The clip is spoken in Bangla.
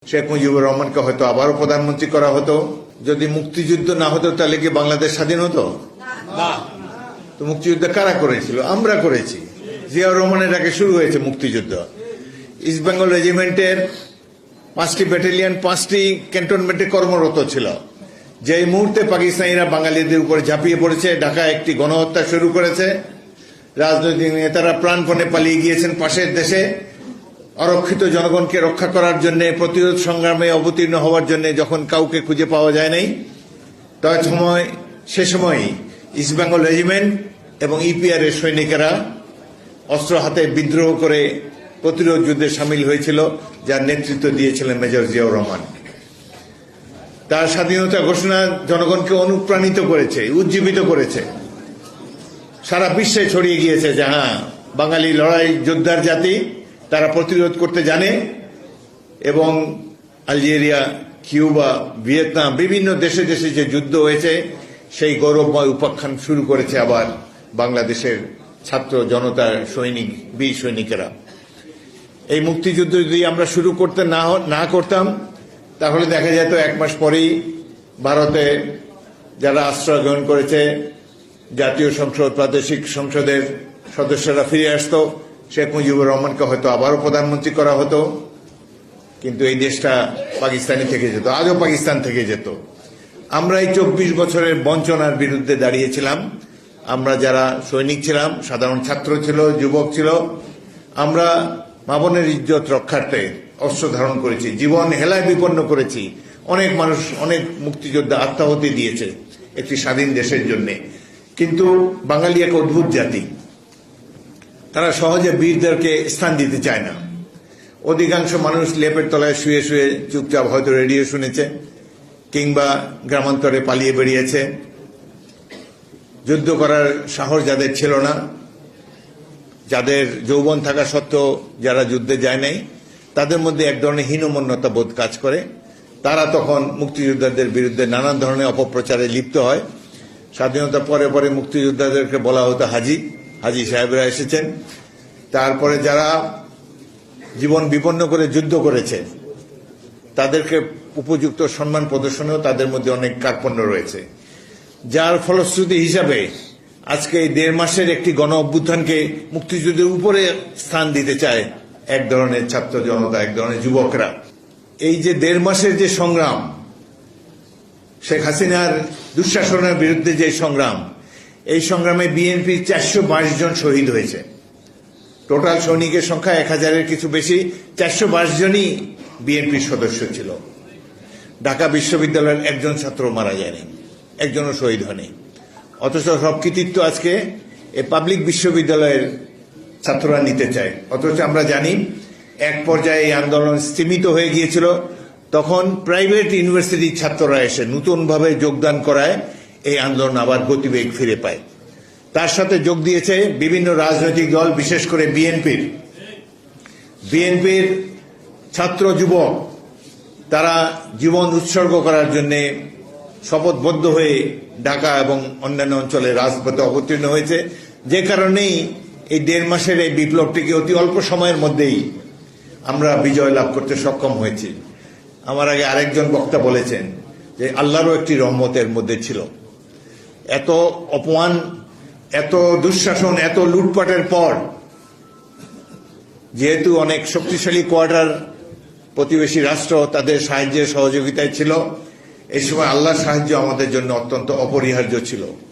শেখ মুজিবুর রহমানকে হয়তো আবারও প্রধানমন্ত্রী করা হতো। যদি মুক্তিযুদ্ধ না হতো তাহলে কি বাংলাদেশ স্বাধীন হতো না? তো মুক্তিযুদ্ধ কারা করেছিল? আমরা করেছি। জিয়াউর রহমানের আগে শুরু হয়েছে মুক্তিযুদ্ধ। ইস্ট বেঙ্গল রেজিমেন্টের 5টি ব্যাটালিয়ন 5টি ক্যান্টনমেন্টে কর্মরত ছিল। যেই মুহূর্তে পাকিস্তানিরা বাঙালিদের উপরে ঝাঁপিয়ে পড়েছে, ঢাকায় একটি গণহত্যা শুরু করেছে, রাজনৈতিক নেতারা প্রাণপণে পালিয়ে গিয়েছেন পাশের দেশে। অরক্ষিত জনগণকে রক্ষা করার জন্য, প্রতিরোধ সংগ্রামে অবতীর্ণ হওয়ার জন্য যখন কাউকে খুঁজে পাওয়া যায় নাই, সে সময় ইস্ট বেঙ্গল রেজিমেন্ট এবং ইপিআর এর সৈনিকেরা অস্ত্র হাতে বিদ্রোহ করে প্রতিরোধ যুদ্ধে সামিল হয়েছিল, যার নেতৃত্ব দিয়েছিলেন মেজর জিয়াউর রহমান। তার স্বাধীনতা ঘোষণা জনগণকে অনুপ্রাণিত করেছে, উজ্জীবিত করেছে, সারা বিশ্বে ছড়িয়ে গিয়েছে যে হ্যাঁ, বাঙালি লড়াই যোদ্ধার জাতি, তারা প্রতিরোধ করতে জানে। এবং আলজেরিয়া, কিউবা, ভিয়েতনাম, বিভিন্ন দেশে দেশে যে যুদ্ধ হয়েছে, সেই গৌরবময় উপাখ্যান শুরু করেছে আবার বাংলাদেশের ছাত্র জনতার সৈনিক, বীর সৈনিকেরা। এই মুক্তিযুদ্ধ যদি আমরা শুরু করতে না করতাম, তাহলে দেখা যেত 1 মাস পরেই ভারতে যারা আশ্রয় গ্রহণ করেছে, জাতীয় সংসদ, প্রাদেশিক সংসদের সদস্যরা ফিরে আসতো। শেখ মুজিবুর রহমানকে হয়তো আবারও প্রধানমন্ত্রী করা হতো, কিন্তু এই দেশটা পাকিস্তানি থেকে যেত, আজও পাকিস্তান থেকে যেত। আমরা এই 24 বছরের বঞ্চনার বিরুদ্ধে দাঁড়িয়েছিলাম। আমরা যারা সৈনিক ছিলাম, সাধারণ ছাত্র ছিল, যুবক ছিল, আমরা মা বোনের ইজ্জত রক্ষার্থে অস্ত্র ধারণ করেছি, জীবন হেলায় বিপন্ন করেছি। অনেক মানুষ, অনেক মুক্তিযোদ্ধা আত্মাহুতি দিয়েছে একটি স্বাধীন দেশের জন্য। কিন্তু বাঙালি এক অদ্ভুত জাতি, তারা সহজে বীরদেরকে স্থান দিতে চায় না। অধিকাংশ মানুষ লেপের তলায় শুয়ে শুয়ে চুপচাপ হয়তো রেডিও শুনেছে, কিংবা গ্রামান্তরে পালিয়ে বেরিয়েছে। যুদ্ধ করার সাহস যাদের ছিল না, যাদের যৌবন থাকা সত্ত্বেও যারা যুদ্ধে যায় নাই, তাদের মধ্যে এক ধরনের হীনমন্যতা বোধ কাজ করে। তারা তখন মুক্তিযোদ্ধাদের বিরুদ্ধে নানান ধরনের অপপ্রচারে লিপ্ত হয়। স্বাধীনতা পরে পরে মুক্তিযোদ্ধাদেরকে বলা হতো হাজি, হাজি সাহেবরা এসেছেন। তারপরে যারা জীবন বিপন্ন করে যুদ্ধ করেছে, তাদেরকে উপযুক্ত সম্মান প্রদর্শনেও তাদের মধ্যে অনেক কার্পণ্য রয়েছে। যার ফলশ্রুতি হিসাবে আজকে এই 1.5 মাসের একটি গণ অভ্যুত্থানকে মুক্তিযুদ্ধের উপরে স্থান দিতে চায় এক ধরনের ছাত্র জনতা, এক ধরনের যুবকরা। এই যে 1.5 মাসের যে সংগ্রাম, শেখ হাসিনার দুঃশাসনের বিরুদ্ধে যে সংগ্রাম, এই সংগ্রামে বিএনপির 422 জন শহীদ হয়েছে। টোটাল সৈনিকের সংখ্যা 1000-এর কিছু বেশি, 422 জনই বিএনপির সদস্য ছিল। ঢাকা বিশ্ববিদ্যালয়ের একজন ছাত্র মারা যায়নি, একজনও শহীদ হয়নি। অথচ সব কৃতিত্ব আজকে এই পাবলিক বিশ্ববিদ্যালয়ের ছাত্ররা নিতে চায়। অথচ আমরা জানি এক পর্যায়ে এই আন্দোলন স্তীমিত হয়ে গিয়েছিল। তখন প্রাইভেট ইউনিভার্সিটির ছাত্ররা এসে নতুনভাবে যোগদান করায় এই আন্দোলন আবার গতিবেগ ফিরে পায়। তার সাথে যোগ দিয়েছে বিভিন্ন রাজনৈতিক দল, বিশেষ করে বিএনপির ছাত্র যুবক। তারা জীবন উৎসর্গ করার জন্য শপথবদ্ধ হয়ে ঢাকা এবং অন্যান্য অঞ্চলে রাজপথে অবতীর্ণ হয়েছে। যে কারণেই এই 1.5 মাসের এই বিপ্লবটিকে অতি অল্প সময়ের মধ্যেই আমরা বিজয় লাভ করতে সক্ষম হয়েছি। আমার আগে আরেকজন বক্তা বলেছেন যে আল্লাহরও একটি রহমতের মধ্যে ছিল। এত অপমান, এত দুঃশাসন, এত লুটপাটের পর, যেহেতু অনেক শক্তিশালী কোয়ার্টার প্রতিবেশী রাষ্ট্র তাদের সাহায্যের সহযোগিতায় ছিল, এই সময় আল্লাহর সাহায্য আমাদের জন্য অত্যন্ত অপরিহার্য ছিল।